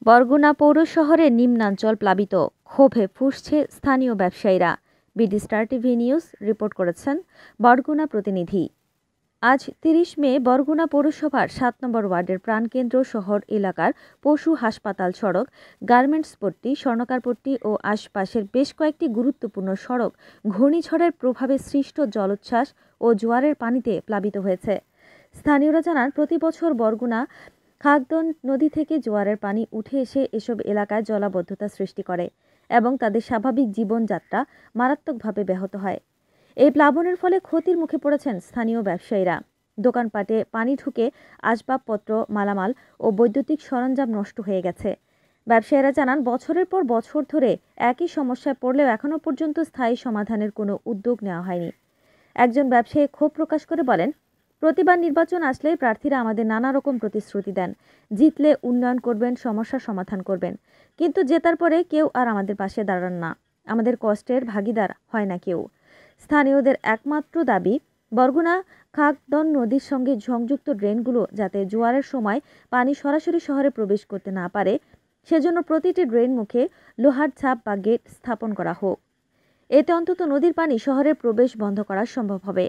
বরগুনা পৌর শহরের নিম্নাঞ্চল প্লাবিত, ক্ষোভে ফুঁসছে স্থানীয় ব্যবসায়ীরা। BD star TV news report করেছেন বরগুনা প্রতিনিধি। আজ ৩০ মে বরগুনা পৌরসভার ৭ নম্বর ওয়ার্ডের প্রাণকেন্দ্র শহর এলাকার পশু হাসপাতাল সড়ক, গার্মেন্টসপট্টি, স্বর্ণকারপট্টি ও আশপাশের বেশ কয়েকটি গুরুত্বপূর্ণ সড়ক ঘূর্ণিঝড়ের প্রভাবে সৃষ্ট জলোচ্ছ্বাস ও জোয়ারের পানিতে প্লাবিত হয়েছে। স্থানীয়রা জানান, প্রতি বছর বরগুনা খাগদন নদী থেকে জোয়ারের পানি উঠে এসে এসব এলাকায় জলাবদ্ধতা সৃষ্টি করে এবং তাদের স্বাভাবিক জীবনযাত্রা মারাত্মকভাবে ব্যাহত হয়। এই প্লাবনের ফলে ক্ষতির মুখে পড়েছেন স্থানীয় ব্যবসায়ীরা। দোকানপাটে পানি ঢুকে আসবাবপত্র, মালামাল ও বৈদ্যুতিক সরঞ্জাম নষ্ট হয়ে গেছে। ব্যবসায়ীরা জানান, বছরের পর বছর ধরে একই সমস্যায় পড়লেও এখনও পর্যন্ত স্থায়ী সমাধানের কোনো উদ্যোগ নেওয়া হয়নি। একজন ব্যবসায়ী ক্ষোভ প্রকাশ করে বলেন, প্রতিবার নির্বাচন আসলেই প্রার্থীরা আমাদের নানা রকম প্রতিশ্রুতি দেন, জিতলে উন্নয়ন করবেন, সমস্যার সমাধান করবেন, কিন্তু জেতার পরে কেউ আর আমাদের পাশে দাঁড়ান না, আমাদের কষ্টের ভাগিদার হয় না কেউ। স্থানীয়দের একমাত্র দাবি, বরগুনা খাগদন নদীর সঙ্গে সংযুক্ত ড্রেনগুলো যাতে জোয়ারের সময় পানি সরাসরি শহরে প্রবেশ করতে না পারে, সেজন্য প্রতিটি ড্রেন মুখে লোহার ছাপ বা গেট স্থাপন করা হোক। এতে অন্তত নদীর পানি শহরের প্রবেশ বন্ধ করা সম্ভব হবে।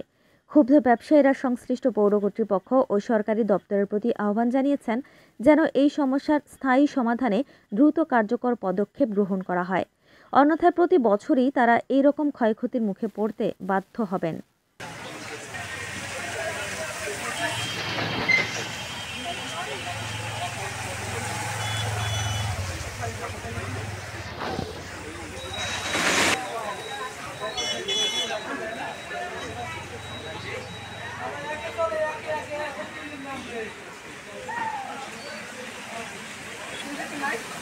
ক্ষুব্ধ ব্যবসায়ীরা সংশ্লিষ্ট পৌর কর্তৃপক্ষ ও সরকারি দপ্তরের প্রতি আহ্বান জানিয়েছেন যেন এই সমস্যার স্থায়ী সমাধানে দ্রুত কার্যকর পদক্ষেপ গ্রহণ করা হয়, অন্যথায় প্রতি বছরই তারা এই রকম ক্ষয়ক্ষতির মুখে পড়তে বাধ্য হবেন। Nice.